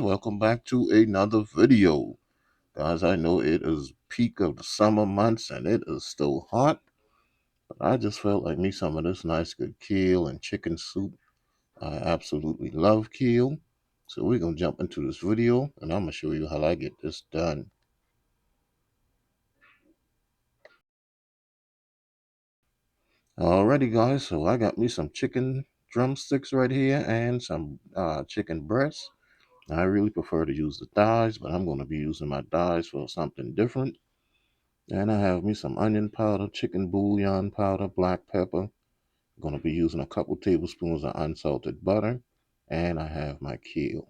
welcome back to another video. Guys, I know it is peak of the summer months and it is still hot, but I just felt like me some of this nice good kale and chicken soup. I absolutely love kale. So we're going to jump into this video and I'm going to show you how I get this done. Alrighty guys, so I got me some chicken drumsticks right here and some chicken breasts. I really prefer to use the thighs, but I'm going to be using my thighs for something different. And I have me some onion powder, chicken bouillon powder, black pepper. I'm going to be using a couple tablespoons of unsalted butter. And I have my kale.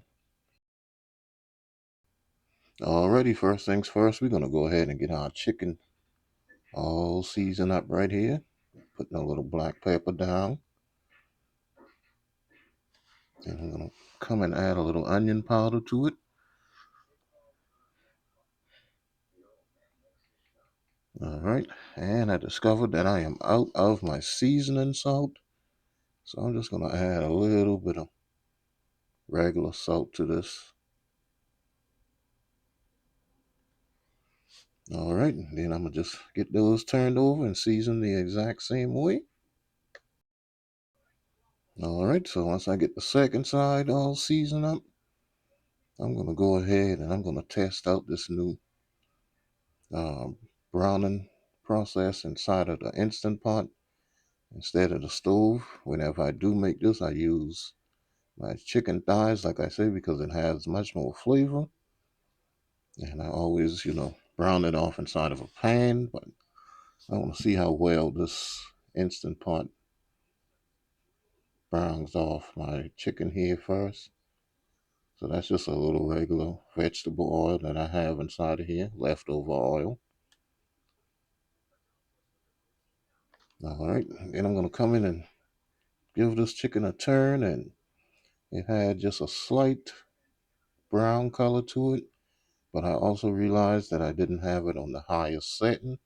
Alrighty, first things first, we're going to go ahead and get our chicken all seasoned up right here. Putting a little black pepper down. And I'm going to come and add a little onion powder to it. Alright, and I discovered that I am out of my seasoning salt. So I'm just going to add a little bit of regular salt to this. All right, then I'm gonna just get those turned over and season the exact same way. All right, so once I get the second side all seasoned up, I'm gonna go ahead and I'm gonna test out this new um, browning process inside of the Instant Pot instead of the stove. Whenever I do make this, I use my chicken thighs, like I say, because it has much more flavor. And I always, brown it off inside of a pan, but I want to see how well this Instant Pot browns off my chicken here first. So that's just a little regular vegetable oil that I have inside of here, leftover oil. All right, then I'm going to come in and give this chicken a turn, and it had just a slight brown color to it, but I also realized that I didn't have it on the highest setting.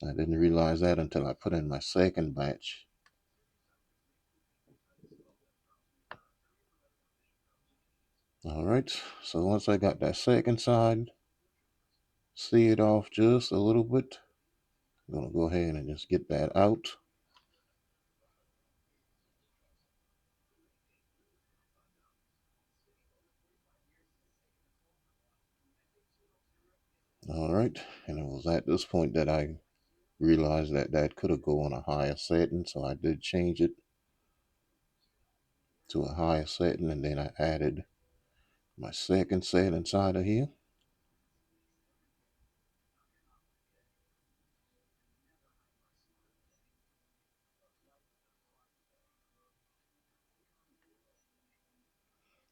I didn't realize that until I put in my second batch. All right, so once I got that second side seared off just a little bit, I'm going to go ahead and just get that out. All right, and it was at this point that I realized that that could have gone on a higher setting, so I did change it to a higher setting, and then I added my second set inside of here.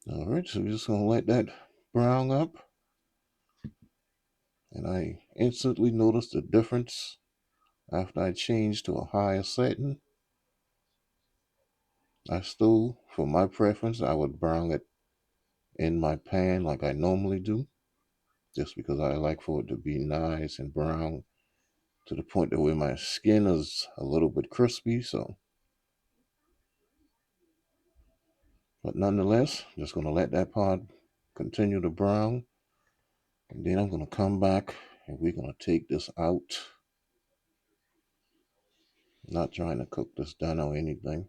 All right, so we're just gonna let that brown up, and I instantly noticed the difference after I changed to a higher setting. I still, for my preference, I would brown it in my pan like I normally do, just because I like for it to be nice and brown to the point that where my skin is a little bit crispy. So, but nonetheless, I'm just going to let that part continue to brown, and then I'm going to come back and we're going to take this out. Not trying to cook this done or anything.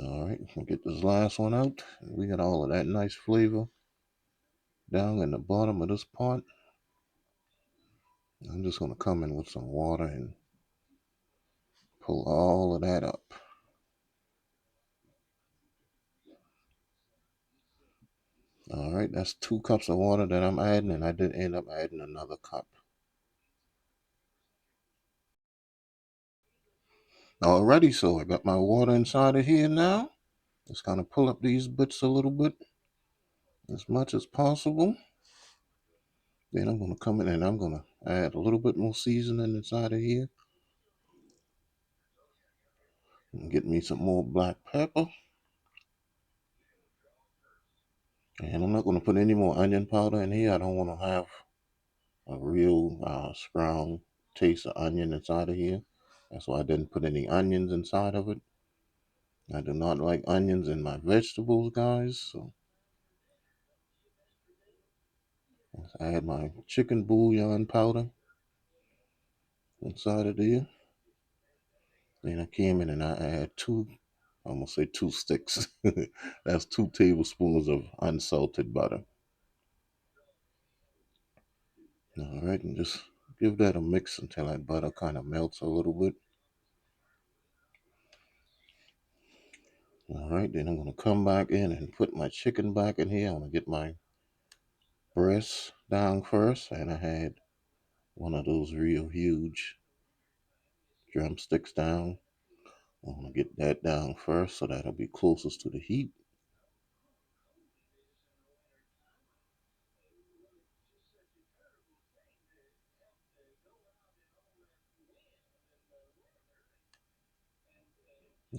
All right, we'll get this last one out. We got all of that nice flavor down in the bottom of this pot. I'm just going to come in with some water and pull all of that up. All right, that's 2 cups of water that I'm adding, and I did end up adding another cup. Alrighty, so I got my water inside of here now. Just kind of pull up these bits a little bit as much as possible. Then I'm going to come in and I'm going to add a little bit more seasoning inside of here. And get me some more black pepper. And I'm not going to put any more onion powder in here. I don't want to have a real strong taste of onion inside of here. That's why I didn't put any onions inside of it. I do not like onions in my vegetables, guys. So I add my chicken bouillon powder inside of there. Then I came in and I add I'm gonna say 2 sticks. That's 2 tablespoons of unsalted butter. All right, and just give that a mix until that butter kind of melts a little bit. All right, then I'm gonna come back in and put my chicken back in here. I'm gonna get my breast down first, and I had one of those real huge drumsticks down. I'm gonna get that down first so that'll be closest to the heat.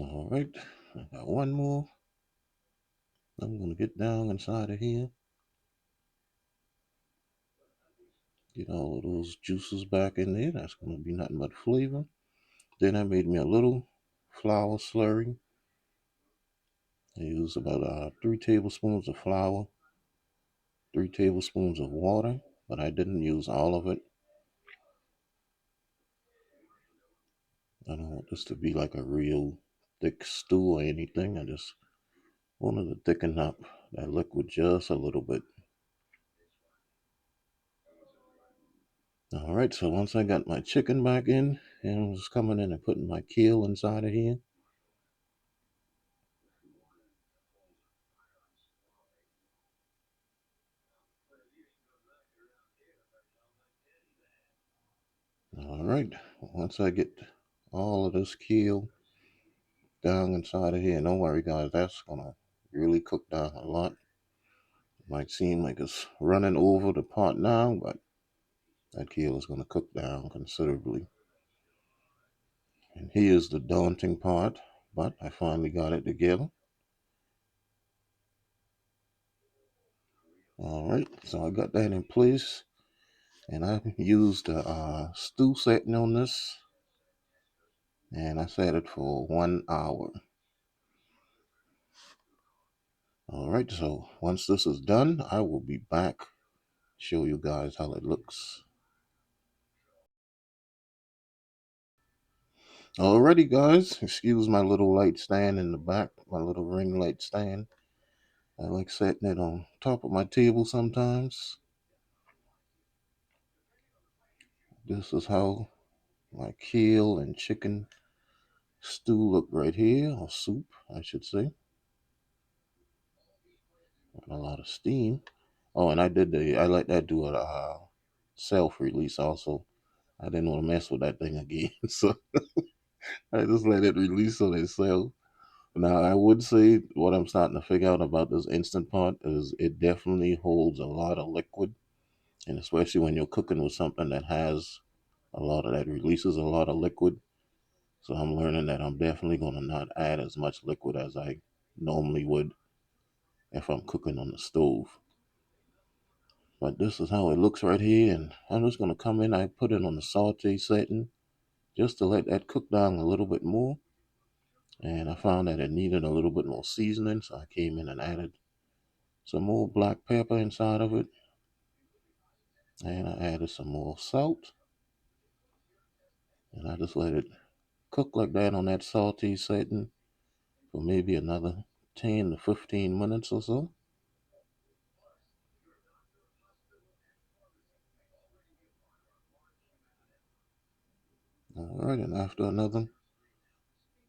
All right, I got one more. I'm gonna get down inside of here, get all of those juices back in there. That's gonna be nothing but flavor. Then I made me a little flour slurry. I used about 3 tablespoons of flour, 3 tablespoons of water, but I didn't use all of it. I don't want this to be like a real thick stew or anything. I just wanted to thicken up that liquid just a little bit. All right, so once I got my chicken back in, and I was coming in and putting my kale inside of here. All right, once I get all of this kale down inside of here, don't worry guys, that's gonna really cook down a lot. Might seem like it's running over the pot now, but that kale is gonna cook down considerably. And here's the daunting part, but I finally got it together. All right, so I got that in place, and I used the stew setting on this, and I set it for 1 hour. All right, so once this is done, I will be back, show you guys how it looks. Alrighty, guys, excuse my little light stand in the back, my little ring light stand. I like setting it on top of my table sometimes. This is how my kale and chicken stew look right here, or soup, I should say. A lot of steam. Oh, and I let that do a self release also. I didn't want to mess with that thing again, so I just let it release on itself. Now, I would say what I'm starting to figure out about this instant pot is it definitely holds a lot of liquid, and especially when you're cooking with something that has a lot of that releases a lot of liquid. So I'm learning that I'm definitely going to not add as much liquid as I normally would if I'm cooking on the stove. But this is how it looks right here, and I'm just going to come in. I put it on the saute setting just to let that cook down a little bit more. And I found that it needed a little bit more seasoning, so I came in and added some more black pepper inside of it, and I added some more salt, and I just let it cook like that on that saute setting for maybe another 10 to 15 minutes or so. All right, and after another,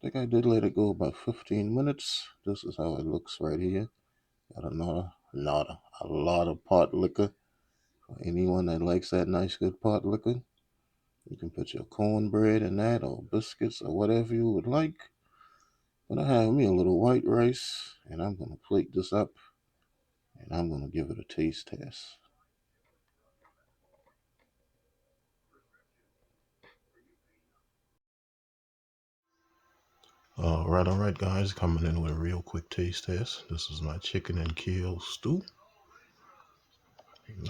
I think I did let it go about 15 minutes. This is how it looks right here. Got a lot of pot liquor. For anyone that likes that nice good pot liquor, you can put your cornbread in that or biscuits or whatever you would like. But I have me a little white rice, and I'm going to plate this up, and I'm going to give it a taste test. All right, guys, coming in with a real quick taste test. This is my chicken and kale stew.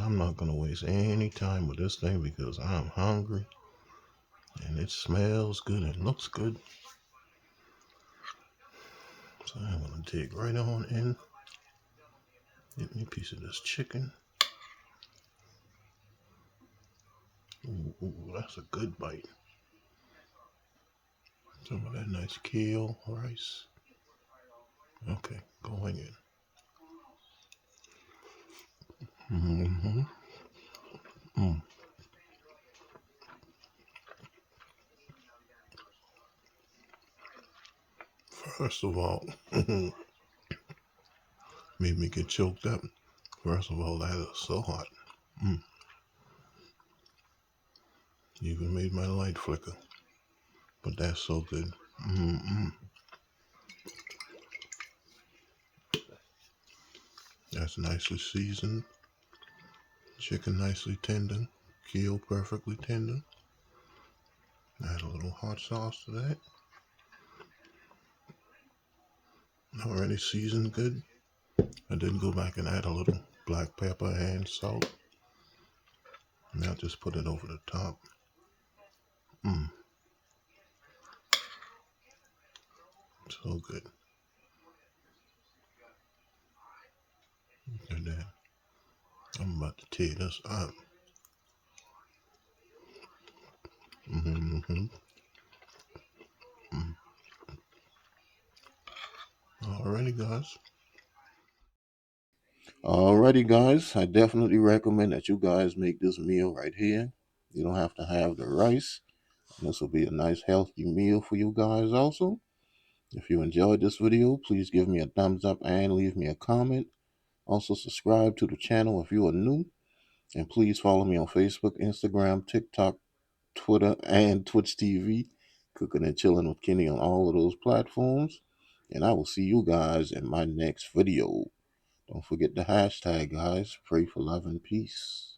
I'm not going to waste any time with this thing because I'm hungry. And it smells good and looks good. So I'm going to dig right on in. Get me a piece of this chicken. Ooh, that's a good bite. Some of that nice kale rice. Okay, going in. Mm-hmm. Mm. First of all, made me get choked up. First of all, that is so hot. Mm. Even made my light flicker. But that's so good. Mm-mm. That's nicely seasoned. Chicken nicely tender. Kale perfectly tender. Add a little hot sauce to that. Already seasoned good. I did go back and add a little black pepper and salt. Now just put it over the top. Mm, so good. Look at that. I'm about to tear this up. Mm-hmm. Mm. Alrighty, guys. Alrighty, guys. I definitely recommend that you guys make this meal right here. You don't have to have the rice. This will be a nice healthy meal for you guys also. If you enjoyed this video, please give me a thumbs up and leave me a comment. Also subscribe to the channel if you are new. And please follow me on Facebook, Instagram, TikTok, Twitter, and Twitch TV. Cooking and Chilling with Kenny on all of those platforms. And I will see you guys in my next video. Don't forget the hashtag, guys. Pray for love and peace.